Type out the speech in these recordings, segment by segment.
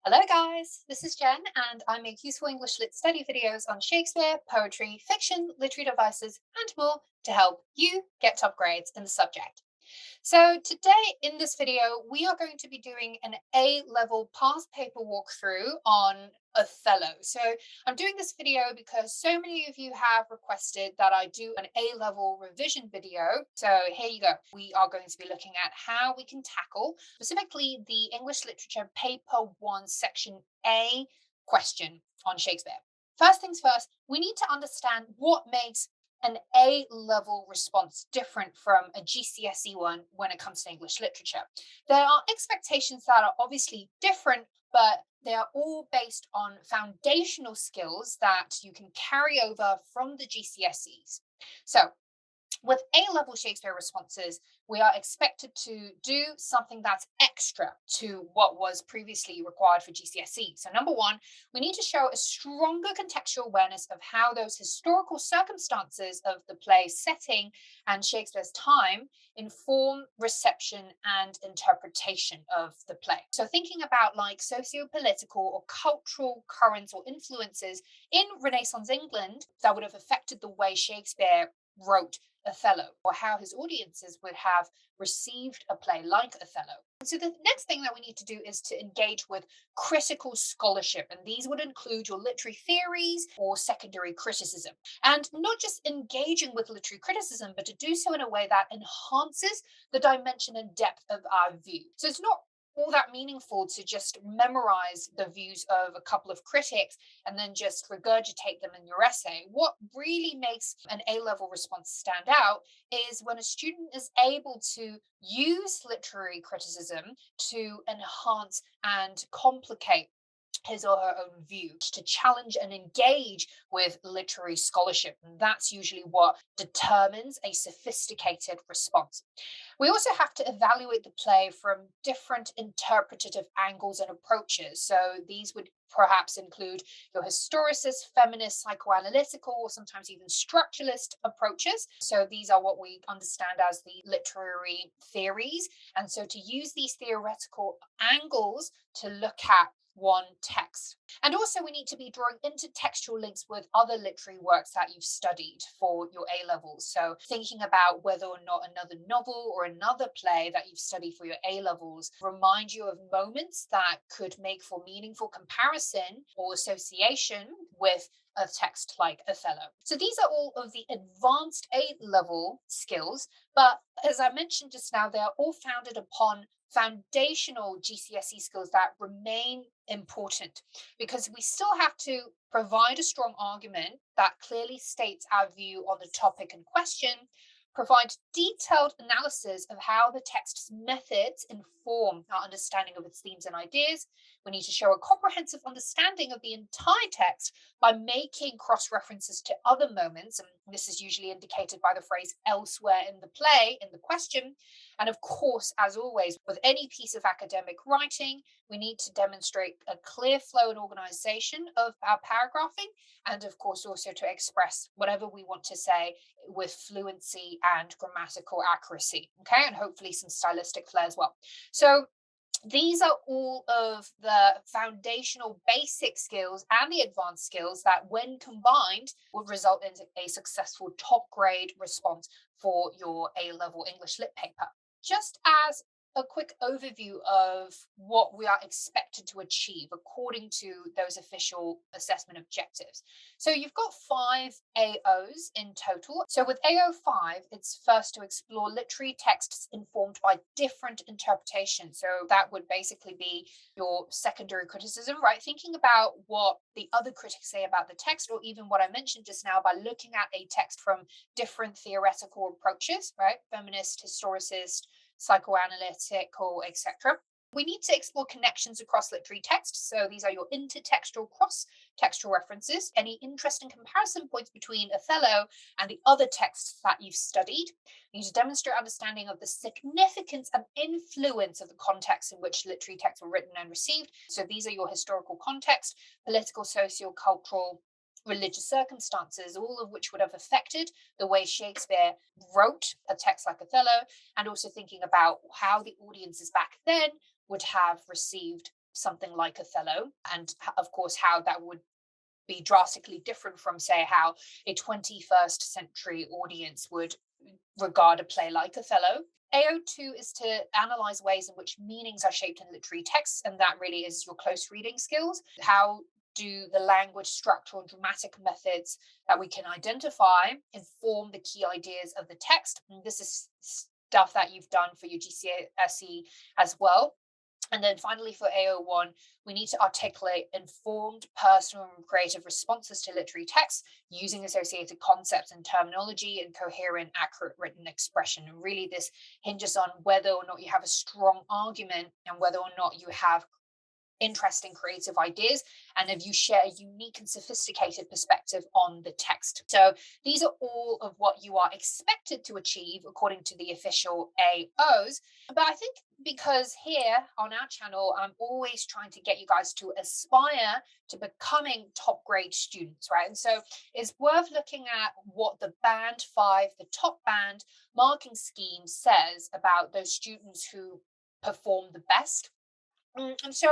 Hello guys, this is Jen and I make useful English Lit study videos on Shakespeare, poetry, fiction, literary devices and more to help you get top grades in the subject. So today in this video, we are going to be doing an A-level past paper walkthrough on Othello. So I'm doing this video because so many of you have requested that I do an A-level revision video. So here you go. We are going to be looking at how we can tackle specifically the English Literature Paper 1 Section A question on Shakespeare. First things first, we need to understand what makes an A-level response different from a GCSE one when it comes to English literature. There are expectations that are obviously different, but they are all based on foundational skills that you can carry over from the GCSEs. So with A-level Shakespeare responses, we are expected to do something that's extra to what was previously required for GCSE. So number one, we need to show a stronger contextual awareness of how those historical circumstances of the play's setting and Shakespeare's time inform reception and interpretation of the play. So thinking about like socio-political or cultural currents or influences in Renaissance England that would have affected the way Shakespeare wrote Othello, or how his audiences would have received a play like Othello. So the next thing that we need to do is to engage with critical scholarship, and these would include your literary theories or secondary criticism. And not just engaging with literary criticism, but to do so in a way that enhances the dimension and depth of our view. So it's not all that meaningful to just memorize the views of a couple of critics and then just regurgitate them in your essay. What really makes an A-level response stand out is when a student is able to use literary criticism to enhance and complicate his or her own view, to challenge and engage with literary scholarship. And that's usually what determines a sophisticated response. We also have to evaluate the play from different interpretative angles and approaches. So these would perhaps include your historicist, feminist, psychoanalytical, or sometimes even structuralist approaches. So these are what we understand as the literary theories. And so to use these theoretical angles to look at one text. And also, we need to be drawing intertextual links with other literary works that you've studied for your A levels. So, thinking about whether or not another novel or another play that you've studied for your A levels remind you of moments that could make for meaningful comparison or association with a text like Othello. So, these are all of the advanced A level skills, but as I mentioned just now, they are all founded upon foundational GCSE skills that remain important because we still have to provide a strong argument that clearly states our view on the topic in question, provide detailed analysis of how the text's methods inform our understanding of its themes and ideas. We need to show a comprehensive understanding of the entire text by making cross references to other moments. And this is usually indicated by the phrase elsewhere in the play, in the question. And of course, as always, with any piece of academic writing, we need to demonstrate a clear flow and organization of our paragraphing, and of course, also to express whatever we want to say with fluency and grammatical accuracy. Okay, and hopefully some stylistic flair as well. So these are all of the foundational basic skills and the advanced skills that, when combined, would result in a successful top grade response for your A level English Lit paper. Just as a quick overview of what we are expected to achieve according to those official assessment objectives. So you've got 5 AOs in total. So with AO5, it's first to explore literary texts informed by different interpretations. So that would basically be your secondary criticism, right? Thinking about what the other critics say about the text, or even what I mentioned just now by looking at a text from different theoretical approaches, right? Feminist, historicist, psychoanalytical, etc. We need to explore connections across literary texts. So these are your intertextual, cross-textual references, any interesting comparison points between Othello and the other texts that you've studied. You need to demonstrate understanding of the significance and influence of the context in which literary texts were written and received. So these are your historical context, political, socio-cultural, religious circumstances, all of which would have affected the way Shakespeare wrote a text like Othello, and also thinking about how the audiences back then would have received something like Othello, and of course how that would be drastically different from, say, how a 21st century audience would regard a play like Othello. AO2 is to analyze ways in which meanings are shaped in literary texts, and that really is your close reading skills. How do the language, structural, and dramatic methods that we can identify inform the key ideas of the text? And this is stuff that you've done for your GCSE as well. And then finally, for AO1, we need to articulate informed, personal, and creative responses to literary texts using associated concepts and terminology and coherent, accurate written expression. And really, this hinges on whether or not you have a strong argument and whether or not you have interesting creative ideas and if you share a unique and sophisticated perspective on the text. So these are all of what you are expected to achieve according to the official AOs. But I think because here on our channel, I'm always trying to get you guys to aspire to becoming top grade students, right? And so it's worth looking at what the band 5, the top band marking scheme says about those students who perform the best. And so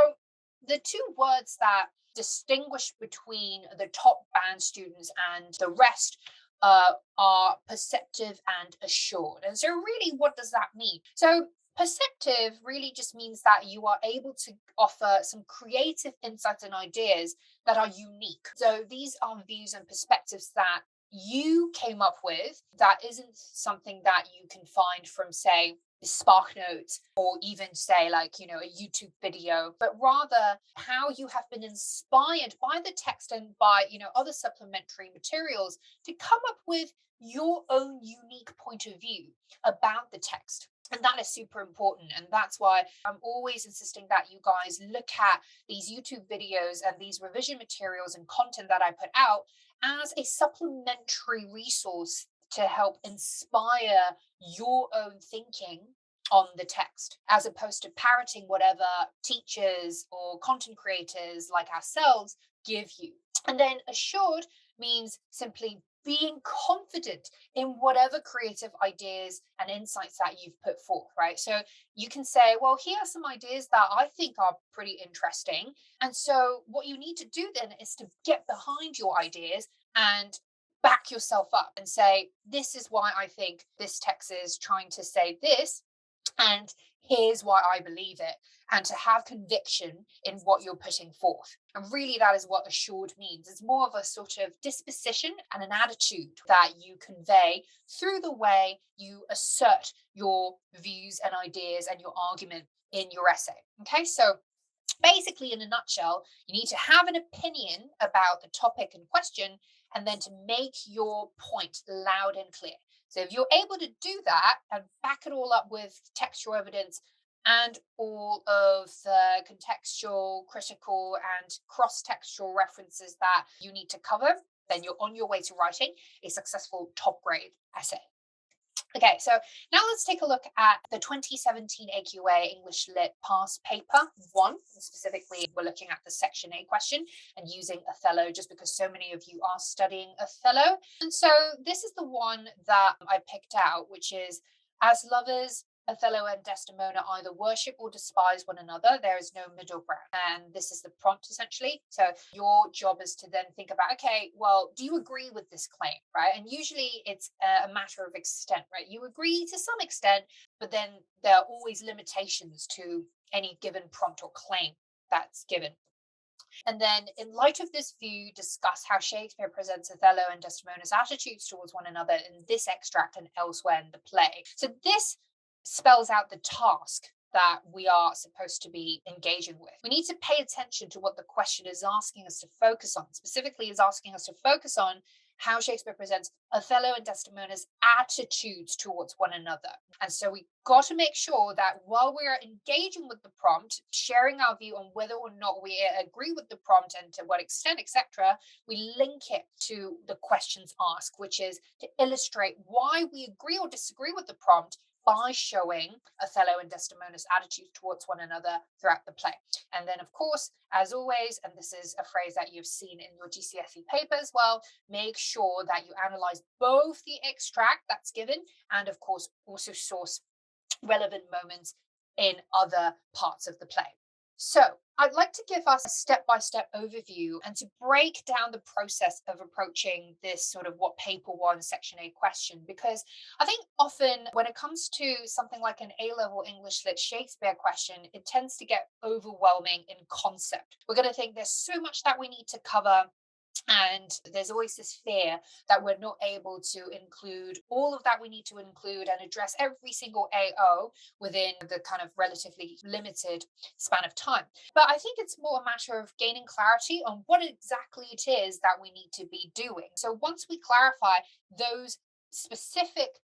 the two words that distinguish between the top band students and the rest are perceptive and assured. And so, really, what does that mean? So, perceptive really just means that you are able to offer some creative insights and ideas that are unique. So, these are views and perspectives that you came up with that isn't something that you can find from, say, spark notes or even say like a YouTube video, but rather how you have been inspired by the text and by other supplementary materials to come up with your own unique point of view about the text. And that is super important. And that's why I'm always insisting that you guys look at these YouTube videos and these revision materials and content that I put out as a supplementary resource to help inspire your own thinking on the text, as opposed to parroting whatever teachers or content creators like ourselves give you. And then assured means simply being confident in whatever creative ideas and insights that you've put forth, right? So you can say, well, here are some ideas that I think are pretty interesting. And so what you need to do then is to get behind your ideas and back yourself up and say, this is why I think this text is trying to say this, and here's why I believe it, and to have conviction in what you're putting forth. And really, that is what assured means. It's more of a sort of disposition and an attitude that you convey through the way you assert your views and ideas and your argument in your essay. Okay, so basically, in a nutshell, you need to have an opinion about the topic in question and then to make your point loud and clear. So if you're able to do that and back it all up with textual evidence and all of the contextual, critical, and cross-textual references that you need to cover, then you're on your way to writing a successful top grade essay. Okay, so now let's take a look at the 2017 AQA English Lit Past Paper 1. Specifically, we're looking at the Section A question and using Othello just because so many of you are studying Othello. And so this is the one that I picked out, which is, as lovers, Othello and Desdemona either worship or despise one another. There is no middle ground. And this is the prompt, essentially. So your job is to then think about, okay, well, do you agree with this claim, right? And usually it's a matter of extent, right? You agree to some extent, but then there are always limitations to any given prompt or claim that's given. And then, in light of this view, discuss how Shakespeare presents Othello and Desdemona's attitudes towards one another in this extract and elsewhere in the play. So this spells out the task that we are supposed to be engaging with. We need to pay attention to what the question is asking us to focus on. Specifically, is asking us to focus on how Shakespeare presents Othello and Desdemona's attitudes towards one another. And so we got to make sure that while we are engaging with the prompt, sharing our view on whether or not we agree with the prompt and to what extent, etc., we link it to the questions asked, which is to illustrate why we agree or disagree with the prompt by showing Othello and Desdemona's attitudes towards one another throughout the play. And then, of course, as always, and this is a phrase that you've seen in your GCSE paper as well, make sure that you analyze both the extract that's given and, of course, also source relevant moments in other parts of the play. So, I'd like to give us a step by step overview and to break down the process of approaching this sort of what paper one, section A question, because I think often when it comes to something like an A level English Lit Shakespeare question, it tends to get overwhelming in concept. We're going to think there's so much that we need to cover. And there's always this fear that we're not able to include all of that we need to include and address every single AO within the kind of relatively limited span of time. But I think it's more a matter of gaining clarity on what exactly it is that we need to be doing. So once we clarify those specific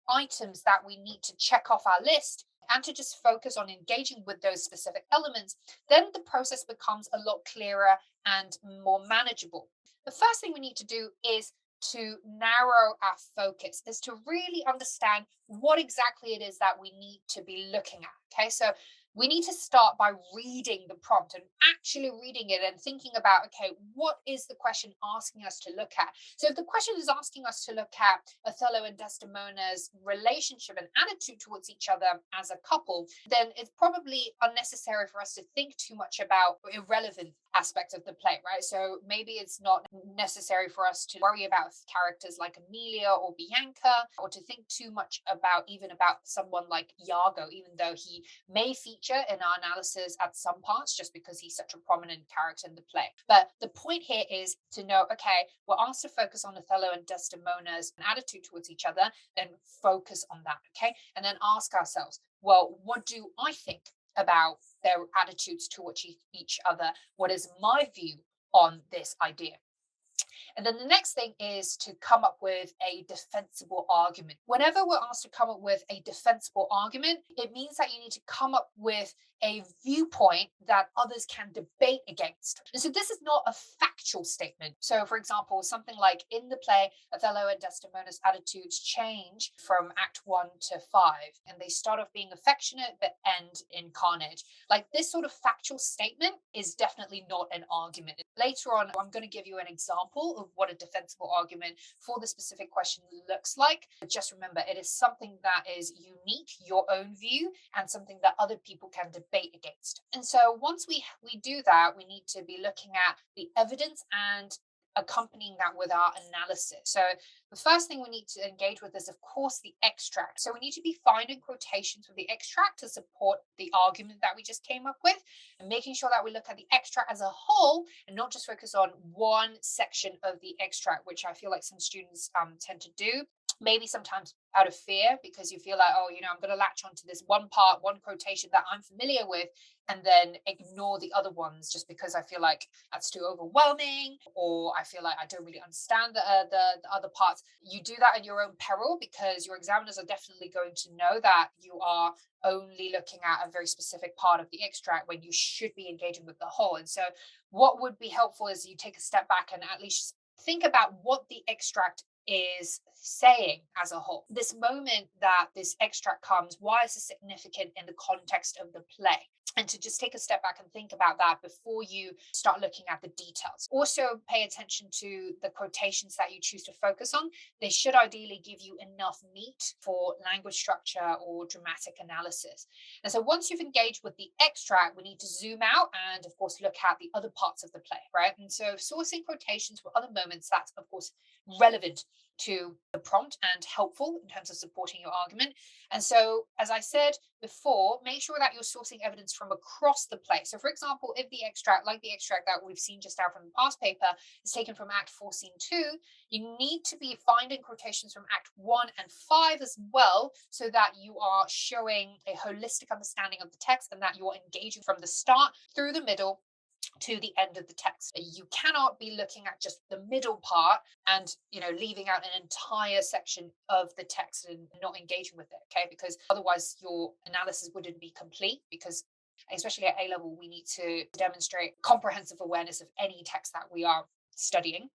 items that we need to check off our list, and to just focus on engaging with those specific elements, then the process becomes a lot clearer and more manageable. The first thing we need to do is to narrow our focus, is to really understand what exactly it is that we need to be looking at. Okay, so we need to start by reading the prompt and actually reading it and thinking about, okay, what is the question asking us to look at? So if the question is asking us to look at Othello and Desdemona's relationship and attitude towards each other as a couple, then it's probably unnecessary for us to think too much about irrelevant aspects of the play, right? So maybe it's not necessary for us to worry about characters like Amelia or Bianca, or to think too much about even about someone like Iago, even though he may feature in our analysis at some parts just because he's such a prominent character in the play. But the point here is to know, okay, we're asked to focus on Othello and Desdemona's attitude towards each other, then focus on that, okay? And then ask ourselves, well, what do I think about their attitudes towards each other? What is my view on this idea? And then the next thing is to come up with a defensible argument. Whenever we're asked to come up with a defensible argument, it means that you need to come up with a viewpoint that others can debate against. And so this is not a factual statement. So, for example, something like in the play, Othello and Desdemona's attitudes change from Act 1 to 5, and they start off being affectionate but end in carnage. Like this sort of factual statement is definitely not an argument. Later on, I'm going to give you an example of what a defensible argument for the specific question looks like. But just remember, it is something that is unique, your own view, and something that other people can debate against. And so once we do that, we need to be looking at the evidence and accompanying that with our analysis. So the first thing we need to engage with is, of course, the extract. So we need to be finding quotations from the extract to support the argument that we just came up with, and making sure that we look at the extract as a whole and not just focus on one section of the extract, which I feel like some students tend to do. Maybe sometimes out of fear, because you feel like, oh, I'm going to latch onto this one part, one quotation that I'm familiar with, and then ignore the other ones just because I feel like that's too overwhelming, or I feel like I don't really understand the other parts. You do that at your own peril, because your examiners are definitely going to know that you are only looking at a very specific part of the extract when you should be engaging with the whole. And so what would be helpful is you take a step back and at least think about what the extract is saying as a whole. This moment that this extract comes, why is it significant in the context of the play? And to just take a step back and think about that before you start looking at the details. Also, pay attention to the quotations that you choose to focus on. They should ideally give you enough meat for language structure or dramatic analysis. And so once you've engaged with the extract, we need to zoom out and, of course, look at the other parts of the play, right? And so sourcing quotations for other moments, that's, of course, relevant to the prompt and helpful in terms of supporting your argument. And so, as I said before, make sure that you're sourcing evidence from across the play. So, for example, if the extract, like the extract that we've seen just now from the past paper, is taken from Act 4, Scene 2, you need to be finding quotations from Act 1 and 5 as well, so that you are showing a holistic understanding of the text and that you are engaging from the start through the middle to the end of the text. You cannot be looking at just the middle part and leaving out an entire section of the text and not engaging with it, okay? Because otherwise your analysis wouldn't be complete, because especially at A level we need to demonstrate comprehensive awareness of any text that we are studying.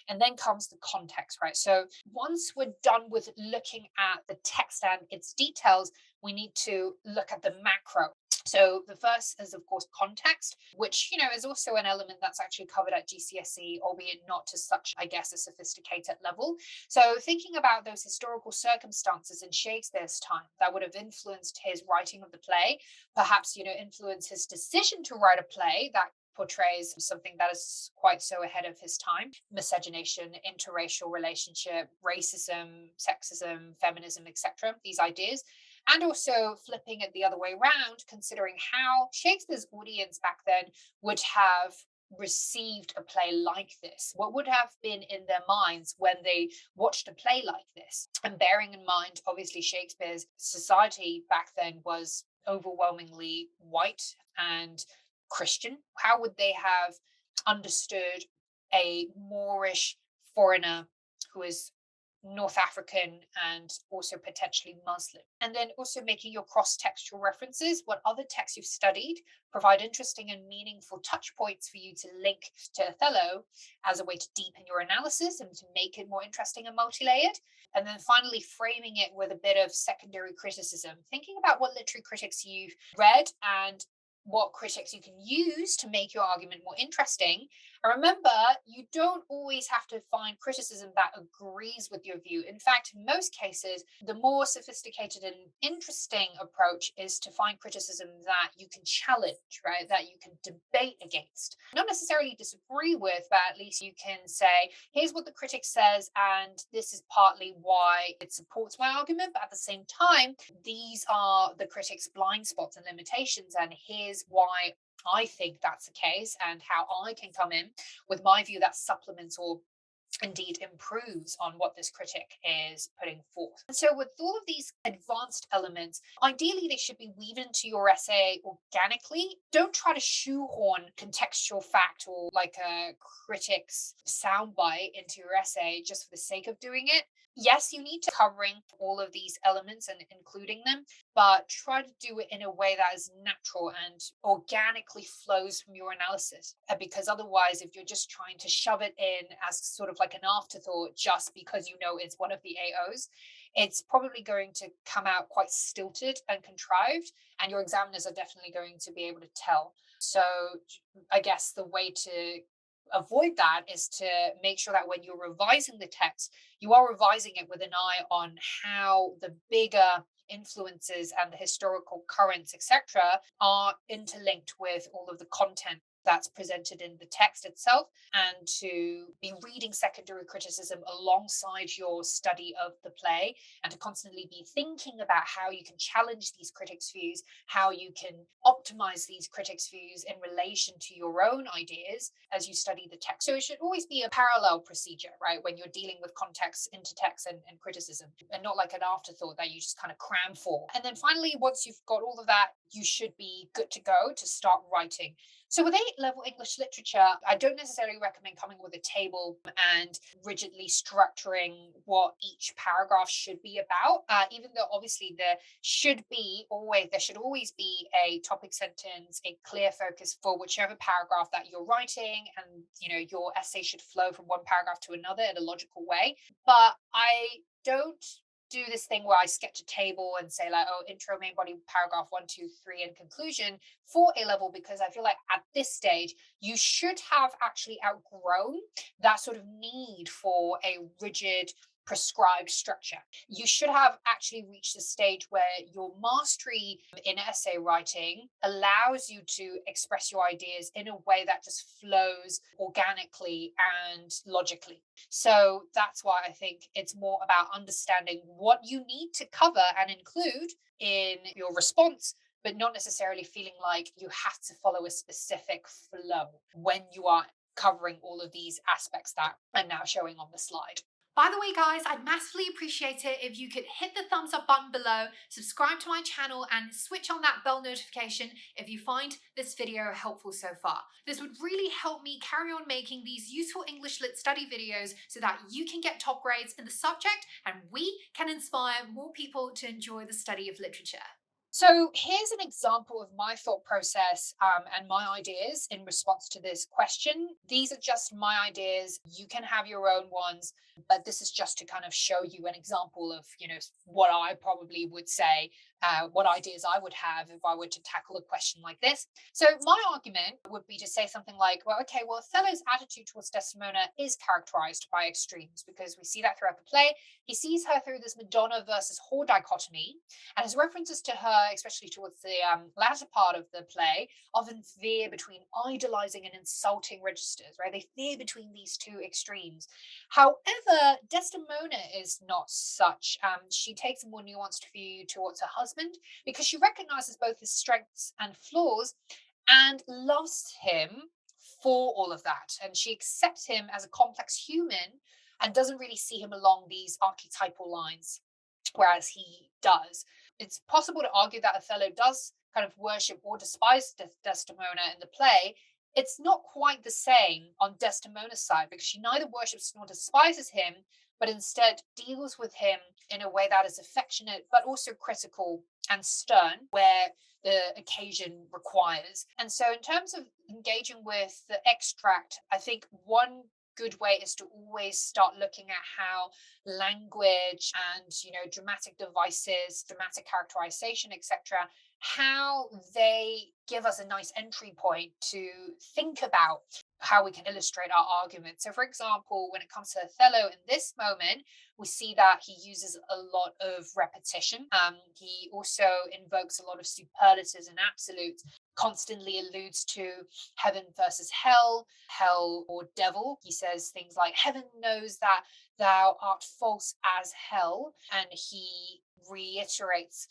And then comes the context, right? So once we're done with looking at the text and its details, we need to look at the macro. So the first is, of course, context, which, is also an element that's actually covered at GCSE, albeit not to such, I guess, a sophisticated level. So thinking about those historical circumstances in Shakespeare's time that would have influenced his writing of the play, perhaps, influence his decision to write a play that portrays something that is quite so ahead of his time: miscegenation, interracial relationship, racism, sexism, feminism, etc. These ideas. And also flipping it the other way around, considering how Shakespeare's audience back then would have received a play like this. What would have been in their minds when they watched a play like this? And bearing in mind, obviously, Shakespeare's society back then was overwhelmingly white and Christian. How would they have understood a Moorish foreigner who is North African and also potentially Muslim? And then also making your cross textual references, what other texts you've studied provide interesting and meaningful touch points for you to link to Othello as a way to deepen your analysis and to make it more interesting and multi layered. And then finally, framing it with a bit of secondary criticism, thinking about what literary critics you've read and what critics you can use to make your argument more interesting. And remember, you don't always have to find criticism that agrees with your view. In fact, in most cases, the more sophisticated and interesting approach is to find criticism that you can challenge, right? That you can debate against. Not necessarily disagree with, but at least you can say, here's what the critic says, and this is partly why it supports my argument. But at the same time, these are the critic's blind spots and limitations, and here's why I think that's the case, and how I can come in with my view that supplements or indeed improves on what this critic is putting forth. And so with all of these advanced elements, ideally they should be weaved into your essay organically. Don't try to shoehorn contextual fact or like a critic's soundbite into your essay just for the sake of doing it. Yes, you need to covering all of these elements and including them, but try to do it in a way that is natural and organically flows from your analysis. Because otherwise, if you're just trying to shove it in as sort of like an afterthought, just because you know it's one of the AOs, it's probably going to come out quite stilted and contrived, and your examiners are definitely going to be able to tell. So I guess the way to avoid that is to make sure that when you're revising the text, you are revising it with an eye on how the bigger influences and the historical currents, etc., are interlinked with all of the content that's presented in the text itself, and to be reading secondary criticism alongside your study of the play, and to constantly be thinking about how you can challenge these critics' views, how you can optimize these critics' views in relation to your own ideas as you study the text. So it should always be a parallel procedure, right, when you're dealing with context, intertext, and criticism, and not like an afterthought that you just kind of cram for. And then finally, once you've got all of that, you should be good to go to start writing. So with A-level English literature, I don't necessarily recommend coming with a table and rigidly structuring what each paragraph should be about, even though obviously there should always be a topic sentence, a clear focus for whichever paragraph that you're writing, and your essay should flow from one paragraph to another in a logical way. But I don't do this thing where I sketch a table and say like, oh, intro, main body, paragraph 1, 2, 3, and conclusion for A-level, because I feel like at this stage, you should have actually outgrown that sort of need for a rigid prescribed structure. You should have actually reached a stage where your mastery in essay writing allows you to express your ideas in a way that just flows organically and logically. So that's why I think it's more about understanding what you need to cover and include in your response, but not necessarily feeling like you have to follow a specific flow when you are covering all of these aspects that are now showing on the slide. By the way, guys, I'd massively appreciate it if you could hit the thumbs up button below, subscribe to my channel, and switch on that bell notification if you find this video helpful so far. This would really help me carry on making these useful English Lit study videos so that you can get top grades in the subject and we can inspire more people to enjoy the study of literature. So here's an example of my thought process and my ideas in response to this question. These are just my ideas. You can have your own ones, but this is just to kind of show you an example of, what I probably would say what ideas I would have if I were to tackle a question like this. So my argument would be to say something like, well, okay, well, Othello's attitude towards Desdemona is characterized by extremes because we see that throughout the play. He sees her through this Madonna versus whore dichotomy, and his references to her, especially towards the latter part of the play, often veer between idolizing and insulting registers, right? They veer between these two extremes. However, Desdemona is not such. She takes a more nuanced view towards her husband because she recognizes both his strengths and flaws and loves him for all of that. And she accepts him as a complex human and doesn't really see him along these archetypal lines, whereas he does. It's possible to argue that Othello does kind of worship or despise Desdemona in the play. It's not quite the same on Desdemona's side because she neither worships nor despises him, but instead deals with him in a way that is affectionate but also critical and stern where the occasion requires. And so, in terms of engaging with the extract, I think one good way is to always start looking at how language and dramatic devices, dramatic characterization, etc., how they give us a nice entry point to think about how we can illustrate our argument. So, for example, when it comes to Othello in this moment, we see that he uses a lot of repetition. He also invokes a lot of superlatives and absolutes, constantly alludes to heaven versus hell, hell or devil. He says things like, heaven knows that thou art false as hell. And he reiterates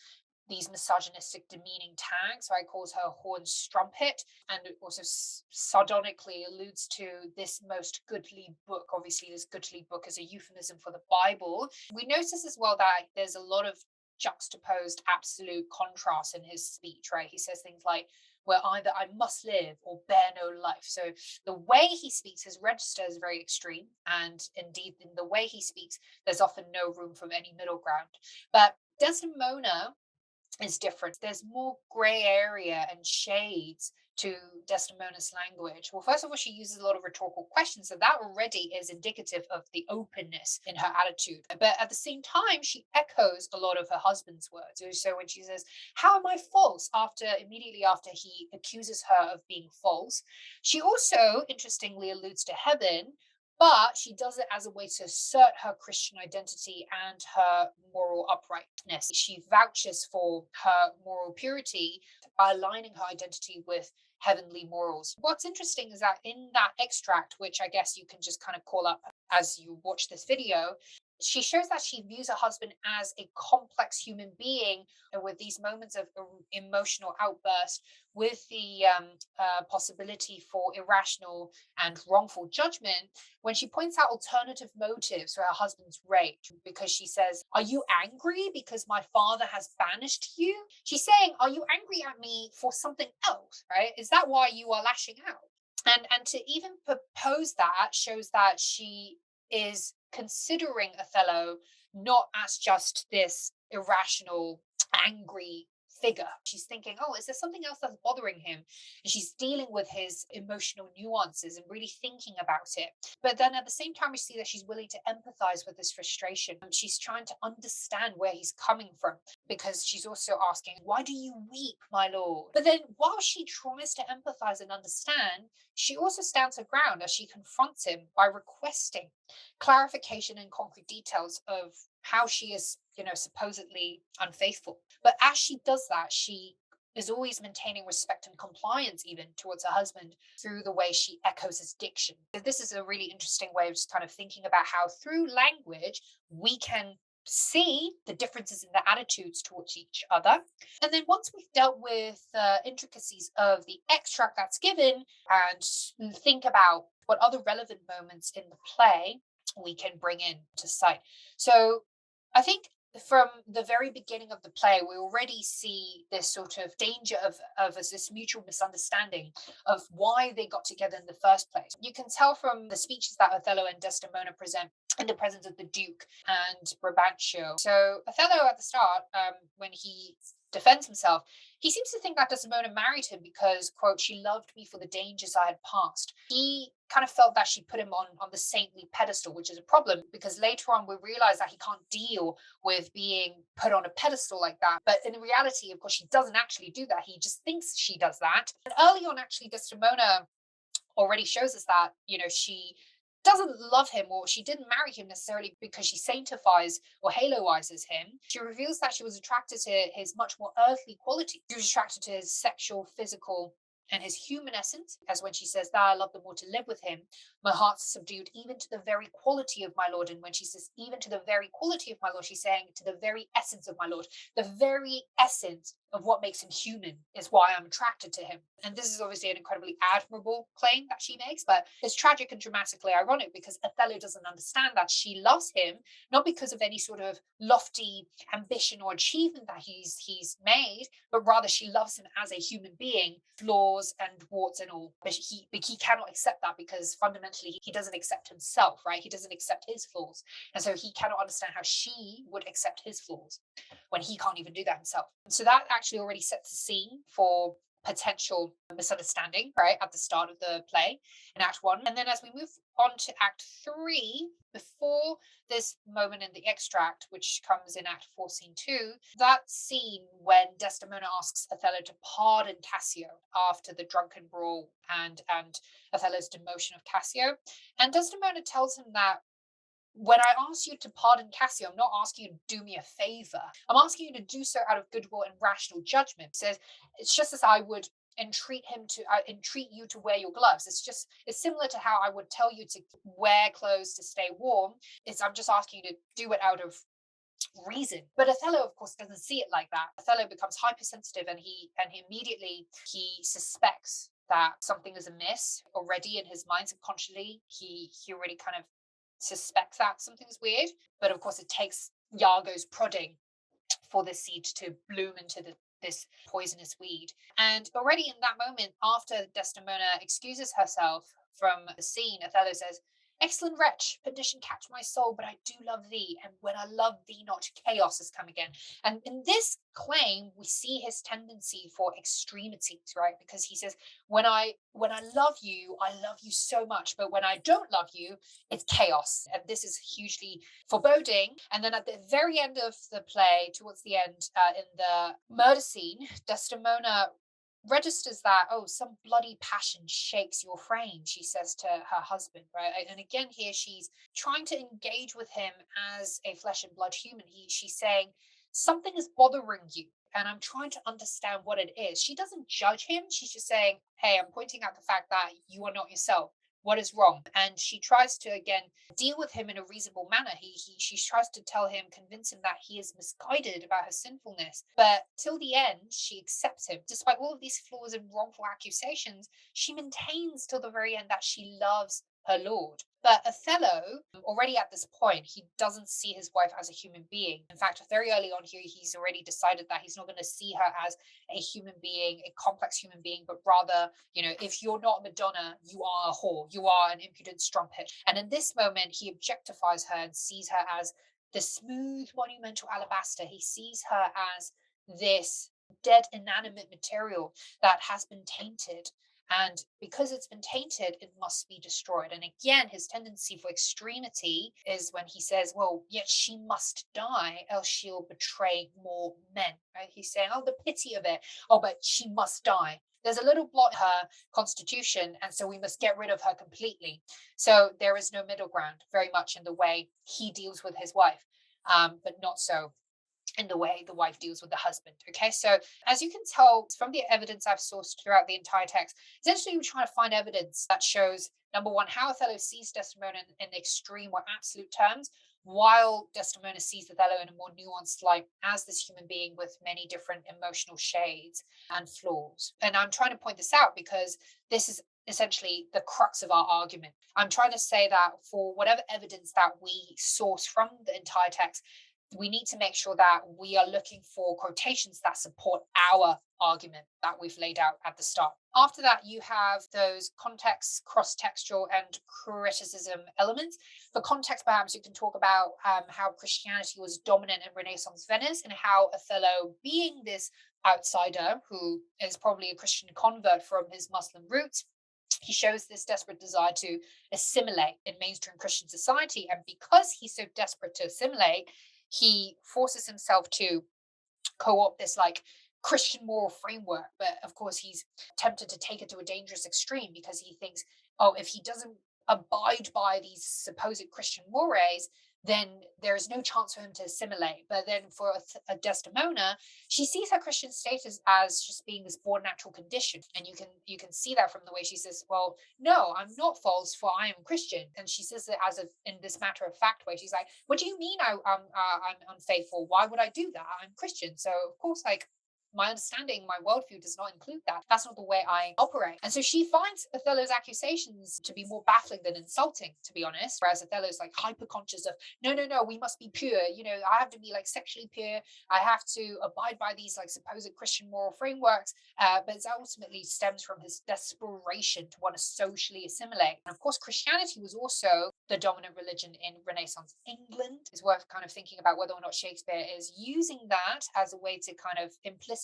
these misogynistic, demeaning tags. So I calls her horn strumpet, and also sardonically alludes to this most goodly book. Obviously, this goodly book is a euphemism for the Bible. We notice as well that there's a lot of juxtaposed absolute contrast in his speech, right? He says things like, where either I must live or bear no life. So the way he speaks, his register is very extreme. And indeed, in the way he speaks, there's often no room for any middle ground. But Desdemona is different. There's more gray area and shades to Desdemona's language. Well, first of all, she uses a lot of rhetorical questions, so that already is indicative of the openness in her attitude. But at the same time, she echoes a lot of her husband's words. So when she says, "How am I false?" immediately after he accuses her of being false, she also interestingly alludes to heaven, but she does it as a way to assert her Christian identity and her moral uprightness. She vouches for her moral purity by aligning her identity with heavenly morals. What's interesting is that in that extract, which I guess you can just kind of call up as you watch this video, she shows that she views her husband as a complex human being with these moments of emotional outburst, with the possibility for irrational and wrongful judgment, when she points out alternative motives for her husband's rage, because she says, "Are you angry because my father has banished you?" She's saying, "Are you angry at me for something else, right? Is that why you are lashing out?" And to even propose that shows that she is considering Othello not as just this irrational, angry figure. She's thinking, oh, is there something else that's bothering him? And she's dealing with his emotional nuances and really thinking about it. But then at the same time, we see that she's willing to empathize with his frustration. She's trying to understand where he's coming from, because she's also asking, "Why do you weep, my lord?" But then while she tries to empathize and understand, she also stands her ground as she confronts him by requesting clarification and concrete details of how she is, supposedly unfaithful. But as she does that, she is always maintaining respect and compliance even towards her husband through the way she echoes his diction. So this is a really interesting way of just kind of thinking about how through language we can see the differences in the attitudes towards each other. And then once we've dealt with the intricacies of the extract that's given and think about what other relevant moments in the play we can bring in to sight. So I think from the very beginning of the play, we already see this sort of danger of this mutual misunderstanding of why they got together in the first place. You can tell from the speeches that Othello and Desdemona present in the presence of the Duke and Brabantio. So Othello at the start, when he defends himself, he seems to think that Desdemona married him because, quote, she loved me for the dangers I had passed. He kind of felt that she put him on the saintly pedestal, which is a problem because later on we realize that he can't deal with being put on a pedestal like that. But in reality, of course, she doesn't actually do that. He just thinks she does that. And early on, actually, Desdemona already shows us that, she doesn't love him, or she didn't marry him necessarily because she sanctifies or haloizes him. She reveals that she was attracted to his much more earthly quality. She was attracted to his sexual, physical, and his human essence, as when she says that I love the more to live with him, my heart's subdued even to the very quality of my Lord. And when she says even to the very quality of my Lord, she's saying to the very essence of my Lord. The very essence of what makes him human is why I'm attracted to him. And this is obviously an incredibly admirable claim that she makes, but it's tragic and dramatically ironic because Othello doesn't understand that she loves him not because of any sort of lofty ambition or achievement that he's made, but rather she loves him as a human being, flaws and warts and all. But he cannot accept that because fundamentally he doesn't accept himself, right? He doesn't accept his flaws. And so he cannot understand how she would accept his flaws when he can't even do that himself. So that actually already sets the scene for potential misunderstanding, right, at the start of the play in Act 1. And then as we move on to Act 3, before this moment in the extract, which comes in Act 4, Scene 2, that scene when Desdemona asks Othello to pardon Cassio after the drunken brawl and Othello's demotion of Cassio. And Desdemona tells him that when I ask you to pardon Cassio, I'm not asking you to do me a favor. I'm asking you to do so out of goodwill and rational judgment. He says, it's just as I would entreat you to wear your gloves. It's similar to how I would tell you to wear clothes to stay warm. I'm just asking you to do it out of reason. But Othello, of course, doesn't see it like that. Othello becomes hypersensitive and he immediately suspects that something is amiss already in his mind. Subconsciously, he already kind of suspects that something's weird. But of course, it takes Iago's prodding for the seed to bloom into this poisonous weed. And already in that moment, after Desdemona excuses herself from the scene, Othello says, excellent wretch, perdition catch my soul, but I do love thee, and when I love thee not, chaos has come again. And in this claim, we see his tendency for extremities, right? Because he says, when I love you, I love you so much, but when I don't love you, it's chaos. And this is hugely foreboding. And then at the very end of the play, towards the end, in the murder scene, Desdemona registers that, oh, some bloody passion shakes your frame, she says to her husband, right? And again, here she's trying to engage with him as a flesh and blood human. She's saying, something is bothering you, and I'm trying to understand what it is. She doesn't judge him. She's just saying, hey, I'm pointing out the fact that you are not yourself. What is wrong? And she tries to, again, deal with him in a reasonable manner. She tries to tell him, convince him that he is misguided about her sinfulness. But till the end, she accepts him. Despite all of these flaws and wrongful accusations, she maintains till the very end that she loves her lord. But Othello, already at this point, he doesn't see his wife as a human being. In fact, very early on here, he's already decided that he's not going to see her as a human being, a complex human being, but rather, if you're not Madonna, you are a whore, you are an impudent strumpet. And in this moment, he objectifies her and sees her as the smooth, monumental alabaster. He sees her as this dead, inanimate material that has been tainted. And because it's been tainted, it must be destroyed. And again, his tendency for extremity is when he says, well, yet she must die, else she'll betray more men. Right? He's saying, oh, the pity of it. Oh, but she must die. There's a little blot in her constitution, and so we must get rid of her completely. So there is no middle ground, very much in the way he deals with his wife, but not so in the way the wife deals with the husband. Okay, so as you can tell from the evidence I've sourced throughout the entire text, essentially we're trying to find evidence that shows, number one, how Othello sees Desdemona in extreme or absolute terms, while Desdemona sees Othello in a more nuanced light as this human being with many different emotional shades and flaws. And I'm trying to point this out because this is essentially the crux of our argument. I'm trying to say that for whatever evidence that we source from the entire text, we need to make sure that we are looking for quotations that support our argument that we've laid out at the start. After that, you have those context, cross-textual, and criticism elements. For context, perhaps you can talk about how Christianity was dominant in Renaissance Venice and how Othello, being this outsider who is probably a Christian convert from his Muslim roots, he shows this desperate desire to assimilate in mainstream Christian society. And because he's so desperate to assimilate, he forces himself to co-opt this like Christian moral framework. But of course, he's tempted to take it to a dangerous extreme because he thinks, oh, if he doesn't abide by these supposed Christian mores, then there is no chance for him to assimilate. But then for a Desdemona, she sees her Christian status as just being this born natural condition, and you can see that from the way she says, "Well, no, I'm not false, for I am Christian." And she says it as in this matter of fact way. She's like, "What do you mean I'm unfaithful? Why would I do that? I'm Christian, so of course, like." My understanding, my worldview does not include that. That's not the way I operate. And so she finds Othello's accusations to be more baffling than insulting, to be honest. Whereas Othello's like hyper conscious of, no, no, no, we must be pure. I have to be like sexually pure. I have to abide by these like supposed Christian moral frameworks. But it ultimately stems from his desperation to want to socially assimilate. And of course, Christianity was also the dominant religion in Renaissance England. It's worth kind of thinking about whether or not Shakespeare is using that as a way to kind of implicitly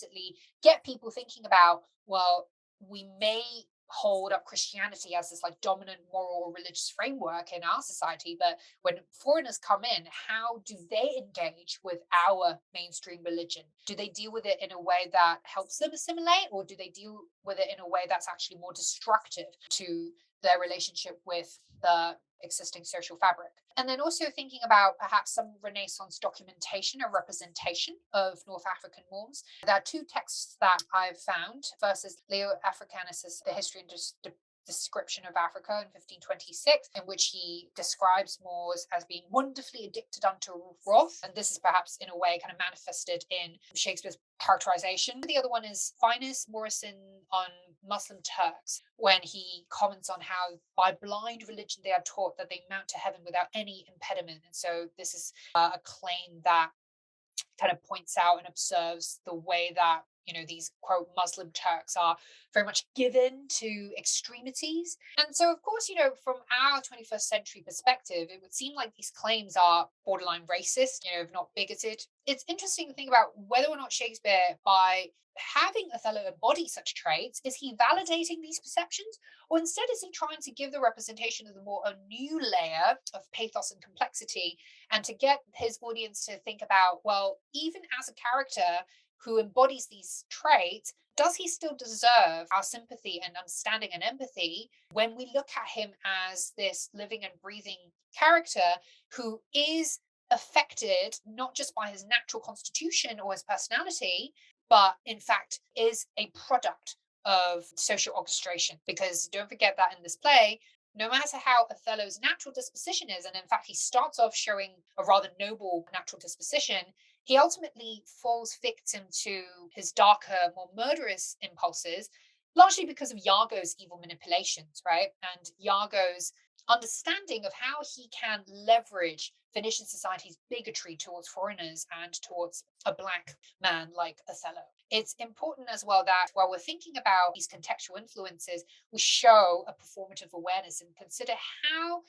get people thinking about, well, we may hold up Christianity as this like dominant moral or religious framework in our society, but when foreigners come in, how do they engage with our mainstream religion? Do they deal with it in a way that helps them assimilate, or do they deal with it in a way that's actually more destructive to their relationship with the existing social fabric? And then also thinking about perhaps some Renaissance documentation or representation of North African norms. There are two texts that I've found. First is Leo Africanus' The History and Description of Africa in 1526, in which he describes Moors as being wonderfully addicted unto wrath. And this is perhaps in a way kind of manifested in Shakespeare's characterization. The other one is Finis Morrison on Muslim Turks, when he comments on how by blind religion they are taught that they mount to heaven without any impediment. And so this is a claim that kind of points out and observes the way that these quote Muslim Turks are very much given to extremities. And so of course, from our 21st century perspective, it would seem like these claims are borderline racist, if not bigoted. It's interesting to think about whether or not Shakespeare, by having Othello embody such traits, is he validating these perceptions, or instead is he trying to give the representation of the more a new layer of pathos and complexity, and to get his audience to think about, well, even as a character who embodies these traits, does he still deserve our sympathy and understanding and empathy when we look at him as this living and breathing character who is affected not just by his natural constitution or his personality, but in fact is a product of social orchestration? Because don't forget that in this play, no matter how Othello's natural disposition is, and in fact, he starts off showing a rather noble natural disposition, he ultimately falls victim to his darker, more murderous impulses, largely because of Iago's evil manipulations, right? And Iago's understanding of how he can leverage Phoenician society's bigotry towards foreigners and towards a Black man like Othello. It's important as well that while we're thinking about these contextual influences, we show a performative awareness and consider how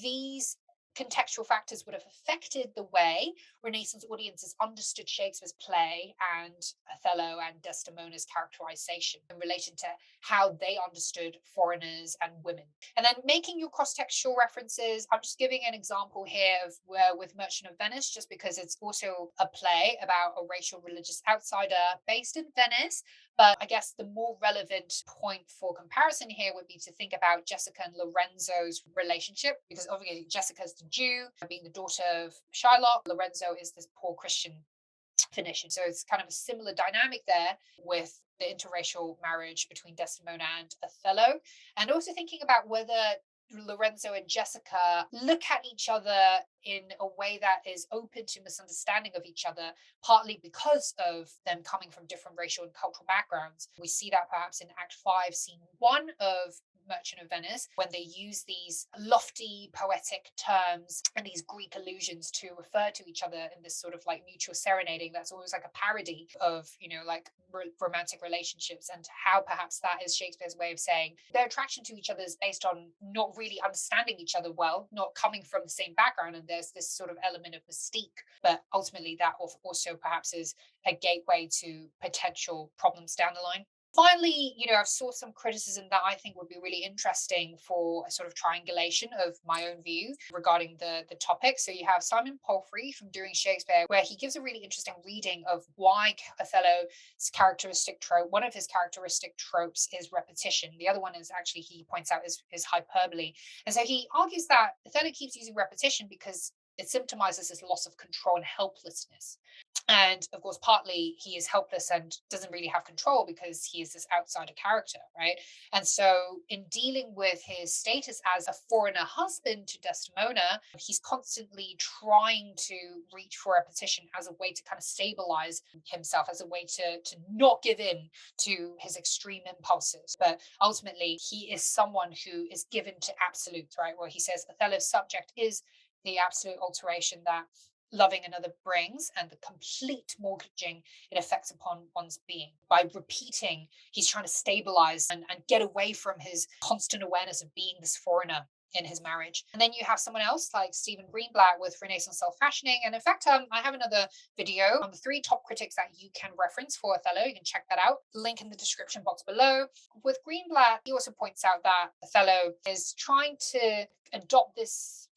these contextual factors would have affected the way Renaissance audiences understood Shakespeare's play and Othello and Desdemona's characterization in relation to how they understood foreigners and women. And then making your cross-textual references, I'm just giving an example here of where with Merchant of Venice, just because it's also a play about a racial religious outsider based in Venice. But I guess the more relevant point for comparison here would be to think about Jessica and Lorenzo's relationship, because obviously Jessica's the Jew, being the daughter of Shylock. Lorenzo is this poor Christian Phoenician. So it's kind of a similar dynamic there with the interracial marriage between Desdemona and Othello. And also thinking about whether Lorenzo and Jessica look at each other in a way that is open to misunderstanding of each other, partly because of them coming from different racial and cultural backgrounds. We see that perhaps in Act 5, Scene 1 of Merchant of Venice, when they use these lofty poetic terms and these Greek allusions to refer to each other in this sort of like mutual serenading, that's always like a parody of, like romantic relationships, and how perhaps that is Shakespeare's way of saying their attraction to each other is based on not really understanding each other well, not coming from the same background, and there's this sort of element of mystique. But ultimately, that also perhaps is a gateway to potential problems down the line. Finally, I've saw some criticism that I think would be really interesting for a sort of triangulation of my own view regarding the topic. So you have Simon Palfrey from Doing Shakespeare, where he gives a really interesting reading of why Othello's characteristic trope, one of his characteristic tropes is repetition. The other one is actually, he points out, is hyperbole. And so he argues that Othello keeps using repetition because it symptomizes his loss of control and helplessness. And of course, partly he is helpless and doesn't really have control because he is this outsider character, right? And so, in dealing with his status as a foreigner husband to Desdemona, he's constantly trying to reach for repetition as a way to kind of stabilize himself, as a way to not give in to his extreme impulses. But ultimately, he is someone who is given to absolutes, right? Where he says Othello's subject is the absolute alteration that loving another brings, and the complete mortgaging it affects upon one's being. By repeating, he's trying to stabilize and get away from his constant awareness of being this foreigner in his marriage. And then you have someone else like Stephen Greenblatt with Renaissance self-fashioning. And in fact, I have another video on the 3 top critics that you can reference for Othello. You can check that out. Link in the description box below. With Greenblatt, he also points out that Othello is trying to adopt this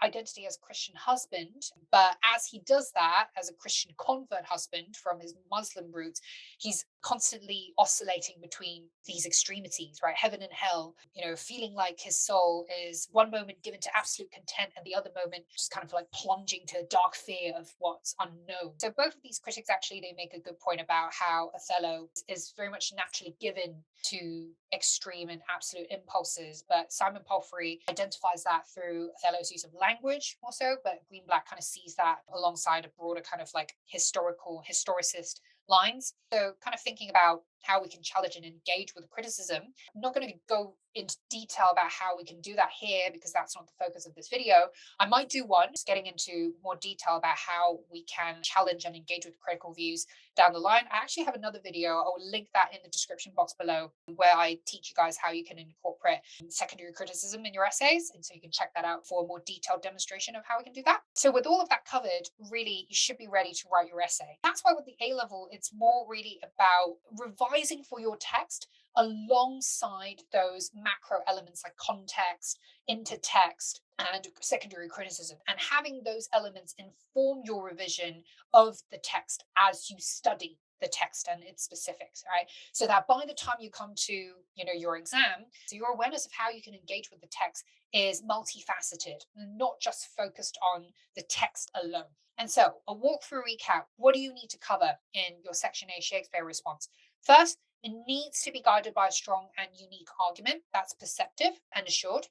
identity as a Christian husband, but as he does that as a Christian convert husband from his Muslim roots, he's constantly oscillating between these extremities, right? Heaven and hell, feeling like his soul is one moment given to absolute content and the other moment just kind of like plunging to dark fear of what's unknown. So both of these critics actually, they make a good point about how Othello is very much naturally given to extreme and absolute impulses, but Simon Palfrey identifies that through Othello's use of language also, but Greenblatt kind of sees that alongside a broader kind of like historicist lines. So kind of thinking about how we can challenge and engage with criticism. I'm not going to go into detail about how we can do that here because that's not the focus of this video. I might do one just getting into more detail about how we can challenge and engage with critical views down the line. I actually have another video. I will link that in the description box below, where I teach you guys how you can incorporate secondary criticism in your essays. And so you can check that out for a more detailed demonstration of how we can do that. So with all of that covered, really, you should be ready to write your essay. That's why with the A-level, it's more really about revising for your text alongside those macro elements like context, intertext, and secondary criticism, and having those elements inform your revision of the text as you study the text and its specifics, right? So that by the time you come to, your exam, so your awareness of how you can engage with the text is multifaceted, not just focused on the text alone. And so a walkthrough recap, what do you need to cover in your Section A Shakespeare response? First, it needs to be guided by a strong and unique argument that's perceptive and assured.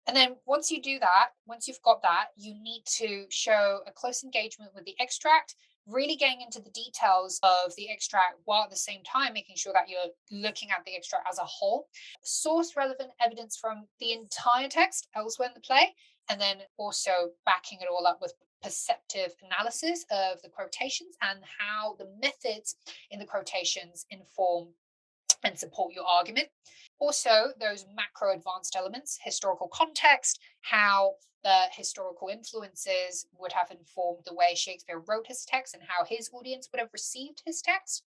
And then once you do that, once you've got that, you need to show a close engagement with the extract, really getting into the details of the extract while at the same time making sure that you're looking at the extract as a whole. Source relevant evidence from the entire text elsewhere in the play, and then also backing it all up with perceptive analysis of the quotations and how the methods in the quotations inform and support your argument. Also, those macro advanced elements, historical context, how the historical influences would have informed the way Shakespeare wrote his text and how his audience would have received his text,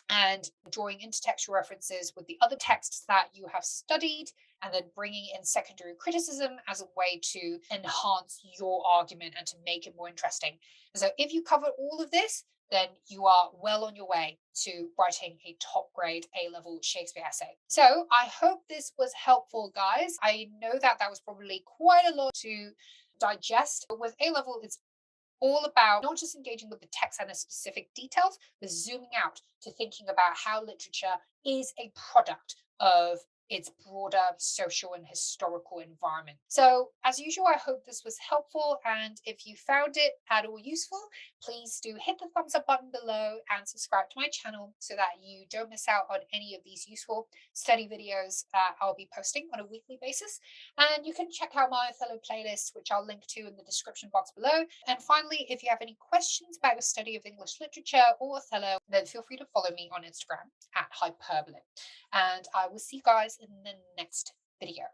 and drawing intertextual references with the other texts that you have studied, and then bringing in secondary criticism as a way to enhance your argument and to make it more interesting. And so if you cover all of this, then you are well on your way to writing a top grade A-level Shakespeare essay. So I hope this was helpful, guys. I know that was probably quite a lot to digest, but with A-level, it's all about not just engaging with the text and the specific details, but zooming out to thinking about how literature is a product of its broader social and historical environment. So, as usual, I hope this was helpful. And if you found it at all useful, please do hit the thumbs up button below and subscribe to my channel so that you don't miss out on any of these useful study videos that I'll be posting on a weekly basis. And you can check out my Othello playlist, which I'll link to in the description box below. And finally, if you have any questions about the study of English literature or Othello, then feel free to follow me on Instagram at hyperbole. And I will see you guys in the next video.